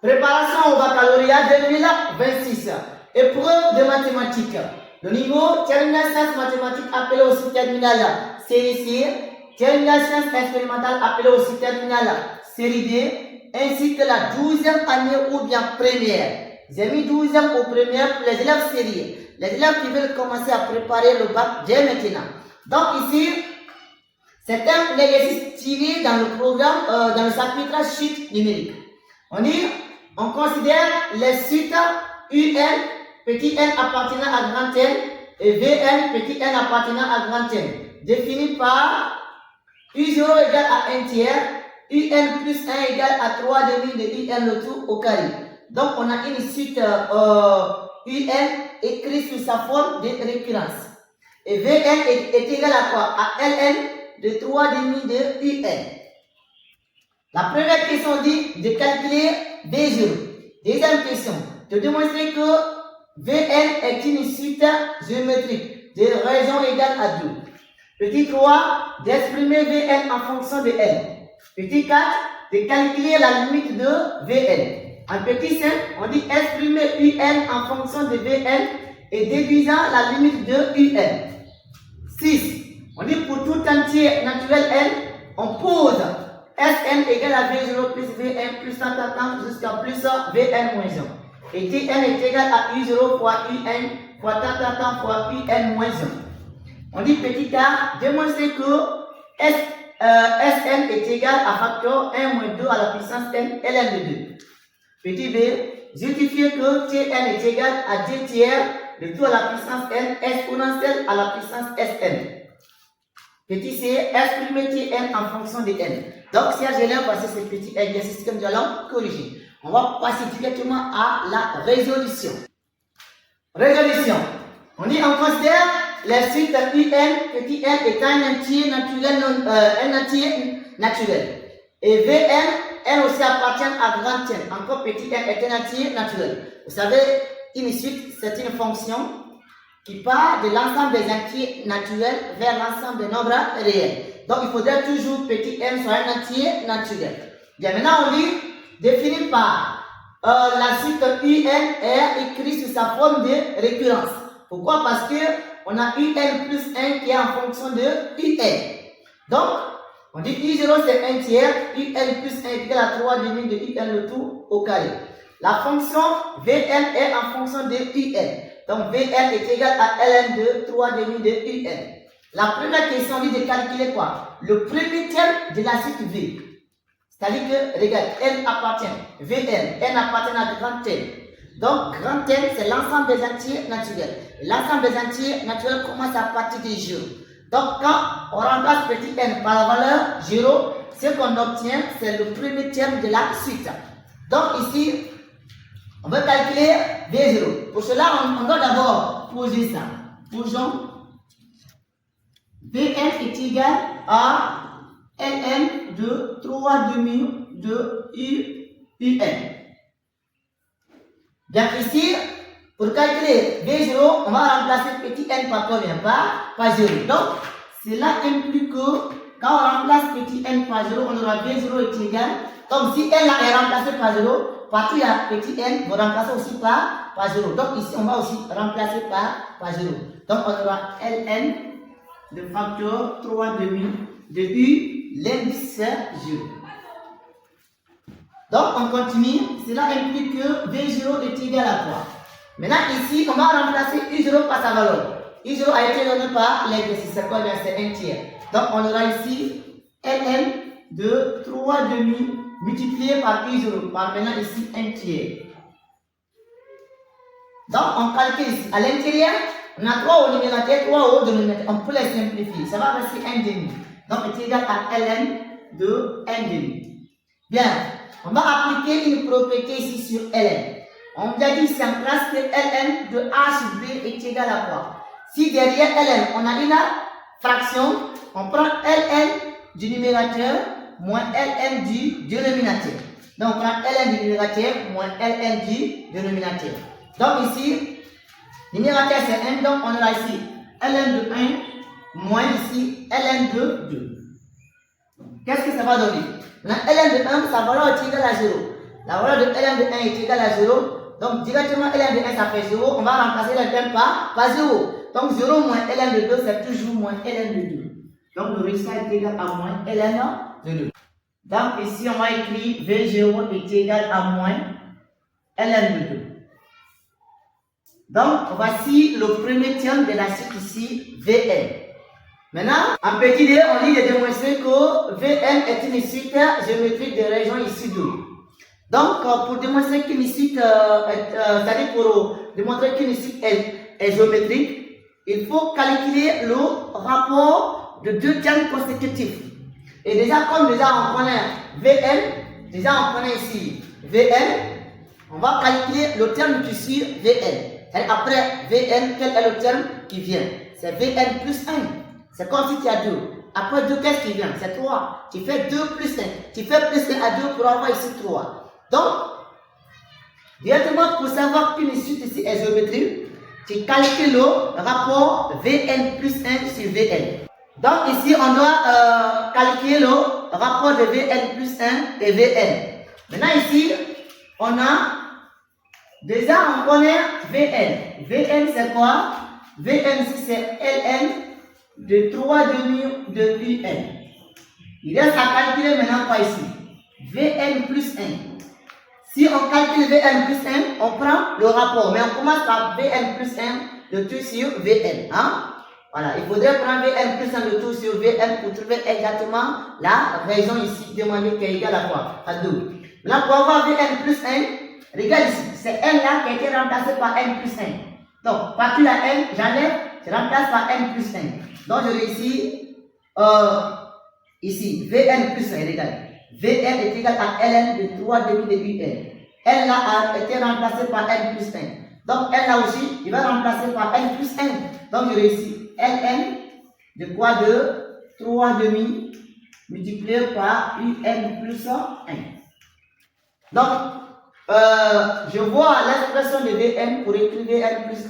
Préparation au baccalauréat 2026. Épreuve de mathématiques. Le niveau terminal sciences mathématiques appelé aussi terminal série C, terminal sciences expérimentales appelé aussi terminal série D, ainsi que la 12e année ou bien première. J'ai mis 12e ou première pour les élèves série. Les élèves qui veulent commencer à préparer le bac dès maintenant. Donc ici, c'est un exercice tiré dans le programme, dans le chapitre chute numérique. On considère les suites UN, petit n appartenant à grand N, et Vn, petit n appartenant à grand N, définis par U0 égale à 1 tiers, UN plus 1 égale à 3 demi de UN le tout au carré. Donc on a une suite UN écrite sous sa forme de récurrence. Et Vn est égal à quoi? À Ln de 3 demi de UN. La première question dit de calculer V0. Deuxième question, de démontrer que Vn est une suite géométrique de raison égale à 2. Petit 3, d'exprimer Vn en fonction de N. Petit 4, de calculer la limite de Vn. En petit 5, on dit exprimer Un en fonction de Vn et déduisant la limite de Un. 6, on dit pour tout entier naturel N, on pose Sn égale à V0 plus Vn plus tant jusqu'à plus Vn moins 1. Et Tn est égal à U0 fois Un fois tant fois Un moins 1. On dit petit a, démontrer que Sn est égal à facteur 1 moins 2 à la puissance n, Ln de 2. Petit b, justifier que Tn est égal à 2 tiers de tout à la puissance n exponentielle à la puissance Sn. Petit c, exprimer Tn en fonction de n. Donc, si j'ai l'air passer ce petit exercice que nous allons corriger, on va passer directement à la résolution. Résolution. On dit, on considère les suites UN, petit n étant un entier naturel. Et Vn, N aussi appartient à grand N. Encore petit n est un entier naturel. Vous savez, une suite, c'est une fonction qui part de l'ensemble des entiers naturels vers l'ensemble des nombres réels. Donc, il faudrait toujours petit n soit un entier naturel. Bien, maintenant, on dit, défini par la suite UN est écrite sous sa forme de récurrence. Pourquoi? Parce que on a UN plus 1 qui est en fonction de UN. Donc, on dit U0 c'est 1 tiers, UN plus 1 égale à 3 demi de UN le tout au carré. La fonction Vn est en fonction de UN. Donc, Vn est égal à Ln de 3 demi de UN. La première question dit de calculer quoi? Le premier terme de la suite V. C'est-à-dire que, regarde, N appartient, Vn, N appartient à grand N. Donc, grand N, c'est l'ensemble des entiers naturels. L'ensemble des entiers naturels commence à partir de 0. Donc, quand on remplace petit n par la valeur 0, ce qu'on obtient, c'est le premier terme de la suite. Donc, ici, on va calculer V0. Pour cela, on doit d'abord poser ça. Posons. Vn est égal à Ln de 3 demi de Un. Bien ici, pour calculer V0, on va remplacer petit n par combien? Par 0. Donc, cela implique que quand on remplace petit n par 0, on aura V0 est égal. Donc, si n est remplacé par 0, partout il y a petit n, on va remplacer aussi par 0. Donc, ici, on va aussi remplacer par 0. Donc, on aura Ln de facteur 3 demi de U, l'indice 0. Donc, on continue. Cela implique que V0 est égal à quoi? Maintenant, ici, on va remplacer U0 par sa valeur. U0 a été donné par l'exercice. C'est quoi? C'est 1 tiers. Donc, on aura ici Ln de 3 demi multiplié par U0. Par maintenant ici 1 tiers. Donc, on calcule ici. À l'intérieur, on a 3 au numérateur, 3 au dénominateur. On peut les simplifier. Ça va rester 1 demi. Donc, c'est égal à Ln de 1 demi. Bien. On va appliquer une propriété ici sur Ln. On a dit ici en classe que Ln de A sur B est égal à quoi? Si derrière Ln, on a une fraction, on prend Ln du numérateur moins Ln du dénominateur. Donc, on prend Ln du numérateur moins Ln du dénominateur. Donc, ici, numérateur c'est 1, donc on aura ici Ln de 1 moins ici Ln de 2. Qu'est-ce que ça va donner? Ln de 1, sa valeur est égale à 0. La valeur de ln de 1 est égale à 0. Donc directement ln de 1 ça fait 0. On va remplacer ln par 0. Donc 0 moins ln de 2 c'est toujours moins ln de 2. Donc le résultat est égal à moins ln de 2. Donc ici on va écrire V0 est égal à moins ln de 2. Donc voici le premier terme de la suite ici Vn. Maintenant, en petit d, on dit de démontrer que Vn est une suite géométrique de région ici 2. Donc, pour démontrer qu'une suite, c'est-à-dire pour démontrer qu'une suite est géométrique, il faut calculer le rapport de deux termes consécutifs. Et déjà, comme on connaît Vn, on connaît ici Vn, on va calculer le terme qui suit Vn. Et après Vn, quel est le terme qui vient? C'est Vn plus 1. C'est comme si tu as 2. Après 2, qu'est-ce qui vient? C'est 3. Tu fais 2 plus 1. Tu fais plus 1 à 2 pour avoir ici 3. Donc, directement pour savoir qu'une suite ici est géométrique, tu calcules le rapport Vn plus 1 sur Vn. Donc ici, on doit calculer le rapport de Vn plus 1 et Vn. Maintenant ici, on connaît Vn. Vn c'est quoi? Vn c'est Ln de 3 demi de Un. Il reste à calculer maintenant quoi ici? Vn plus 1. Si on calcule Vn plus 1, on prend le rapport. Mais on commence par Vn plus 1 de tout sur Vn. Hein? Voilà, il faudrait prendre Vn plus 1 de tout sur Vn pour trouver exactement la région ici demandée qui est égale à quoi? À 2. Là, pour avoir Vn plus 1, regarde ici, c'est n là qui a été remplacé par n plus 1. Donc, partie la n, j'enlève, je remplace par n plus 1. Donc, je réussis ici, Vn plus 1, regarde. Vn est égal à Ln de 3 demi de Un. N là a été remplacé par n plus 1. Donc, n là aussi, il va remplacer par n plus 1. Donc, je réussis Ln de quoi? De 3 demi multiplié par Un plus 1. Donc, je vois l'expression de Vn pour écrire Vn plus 1.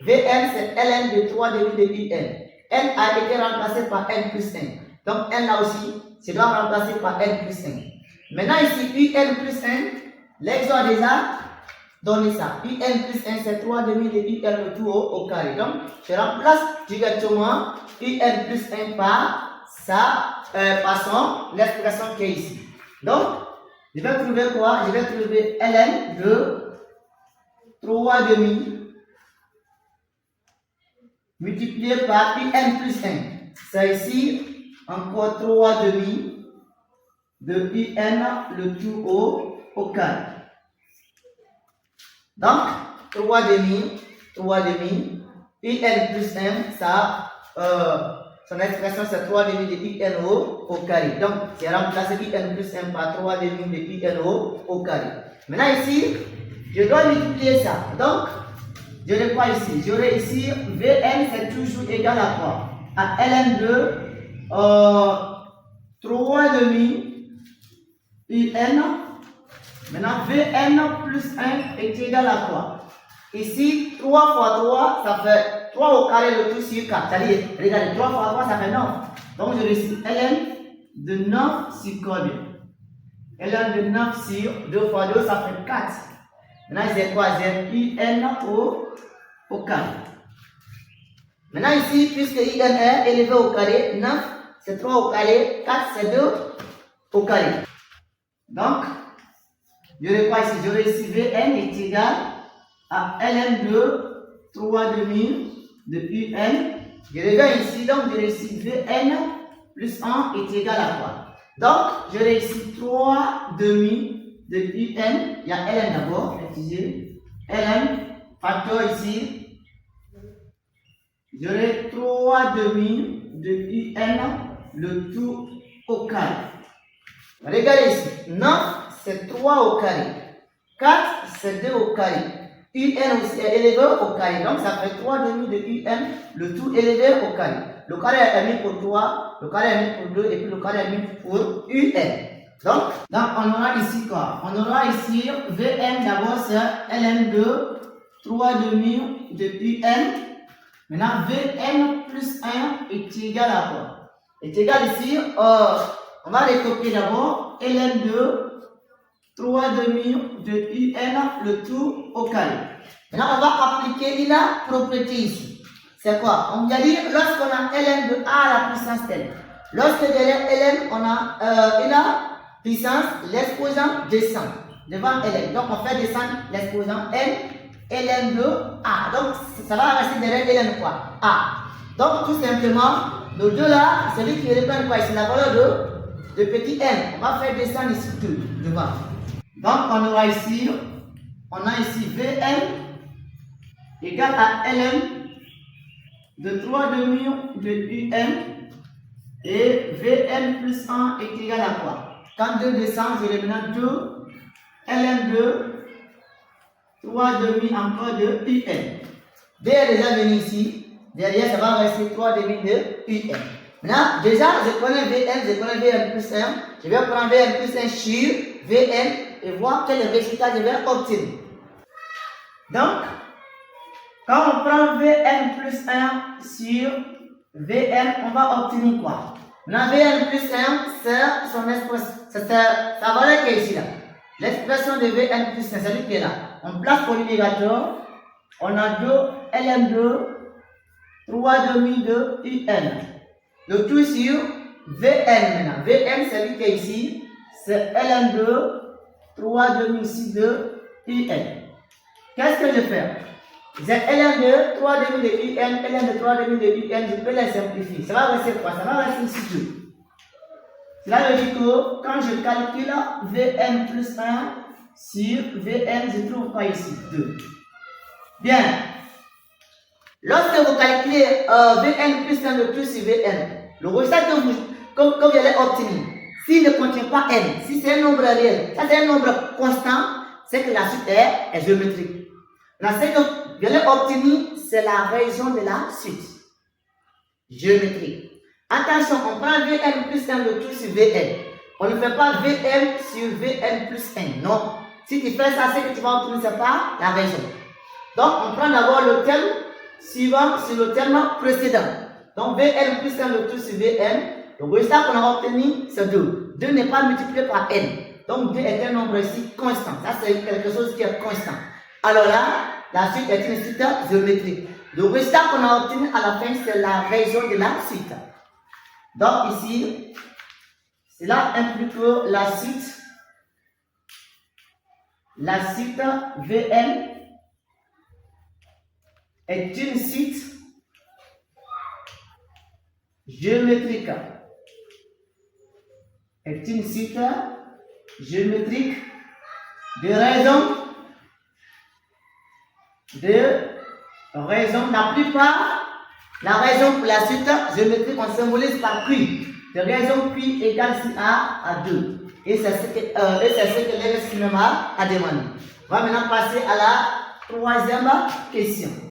Vn c'est Ln de 3 demi de Un. N a été remplacé par n plus 1. Donc n là aussi, je dois remplacer par n plus 1. Maintenant ici, Un plus 1, l'exemple a déjà donné ça. Un plus 1 c'est 3 demi de Un le tout au carré. Donc je remplace directement Un plus 1 par ça, par l'expression qui est ici. Donc, je vais trouver quoi? Je vais trouver Ln de 3 demi multiplié par Un plus 1. C'est ici encore 3 demi de Un le tout au carré. Donc, 3 demi, Un plus 1, ça, son expression c'est 3 demi de Un au carré. Donc, j'ai remplacé Un plus 1 par 3 demi de Un au carré. Maintenant ici, je dois multiplier ça. Donc, j'aurai quoi ici? J'aurai ici Vn c'est toujours égal à quoi? À Ln de 3 demi Un. Maintenant, Vn plus 1 est égal à quoi? Ici, 3 fois 3, ça fait 3 au carré le tout sur 4. C'est-à-dire, regardez, 3 fois 3, ça fait 9. Donc, je réussis Ln de 9 sur combien? Ln de 9 sur 2 fois 2, ça fait 4. Maintenant, c'est quoi? C'est Un au carré. Maintenant, ici, puisque Un est élevé au carré, 9, c'est 3 au carré, 4, c'est 2 au carré. Donc, j'aurai quoi ici? J'aurai ici Vn est égal à Ln de 3 demi de Un. Je reviens ici, donc j'aurai ici Vn plus 1 est égal à quoi? Donc, j'aurai ici 3 demi de Un. Il y a Ln d'abord, utiliser Ln, facteur ici. J'aurai 3 demi de Un, le tout au carré. Regardez ici, 9 c'est 3 au carré, 4 c'est 2 au carré, Un aussi est élevé au carré, donc ça fait 3 demi de Un, le tout élevé au carré. Le carré est mis pour 3, le carré est mis pour 2 et puis le carré est mis pour Un. Donc on aura ici quoi? On aura ici Vn d'abord c'est Ln de 3 demi de Un. Maintenant Vn plus 1 est égal à quoi? Est égal ici, on va recopier d'abord Ln de 3 demi de un, le tout au carré. Maintenant, on va appliquer la propriété ici. C'est quoi? On va dire lorsqu'on a ln de a à la puissance n. Lorsque derrière ln, on a une puissance, l'exposant descend devant ln. Donc, on fait descendre l'exposant n, ln de a. Donc, ça va rester derrière ln quoi? A. Donc, tout simplement, nos deux là, celui qui reprend quoi ici? La valeur de petit n. On va faire descendre ici 2 devant. Donc, on aura ici, Vn égale à ln de 3 demi de un et Vn plus 1 est égal à quoi? Quand 2 descend, je reprends 2 ln de 3 demi encore de un. D est déjà venu ici. Derrière, ça va rester 3 demi de un. Maintenant, déjà, je connais Vn, je connais Vn plus 1. Je vais prendre Vn plus 1 sur Vn et voir quel résultat je vais obtenir. Donc, quand on prend Vn plus 1 sur Vn, on va obtenir quoi? Maintenant, Vn plus 1, c'est son expression, c'est sa valeur qui est ici là. L'expression de Vn plus 1, c'est celui qui est là. On place pour l'indicateur, on a 2 ln2, 3 demi de un. Le tout sur Vn maintenant. Vn, c'est lui qui est ici, c'est ln2, 3 demi ici de un. Qu'est-ce que je fais? J'ai ln de 3 demi de un, ln de 3 demi de un, je peux les simplifier. Ça va rester quoi? Ça va rester ici 2. Cela veut dire que quand je calcule Vn plus 1 sur Vn, je trouve quoi ici? 2. Bien. Lorsque vous calculez Vn plus 1 le tout sur Vn, le résultat que vous allez obtenir, s'il ne contient pas n, si c'est un nombre réel, ça c'est un nombre constant, c'est que la suite est géométrique. Là, ce que vous allez obtenir, c'est la raison de la suite géométrique. Attention, on prend Vn plus 1 le tout sur Vn. On ne fait pas Vn sur Vn plus 1. Non. Si tu fais ça, c'est que tu vas obtenir, c'est pas la raison. Donc, on prend d'abord le terme suivant sur le terme précédent. Donc, Vn plus 1 le tout sur Vn. Le résultat qu'on a obtenu, c'est 2. 2 n'est pas multiplié par n. Donc, 2 est un nombre ici constant. Ça, c'est quelque chose qui est constant. Alors là, la suite est une suite géométrique. Le résultat qu'on a obtenu à la fin, c'est la raison de la suite. Donc, ici, cela implique que la suite Vn est une suite géométrique. Est une suite géométrique de raison. La plupart, la raison pour la suite géométrique, on symbolise par q. De raison q égale à 2. Et c'est ce que l'élève cinéma a demandé. On va maintenant passer à la troisième question.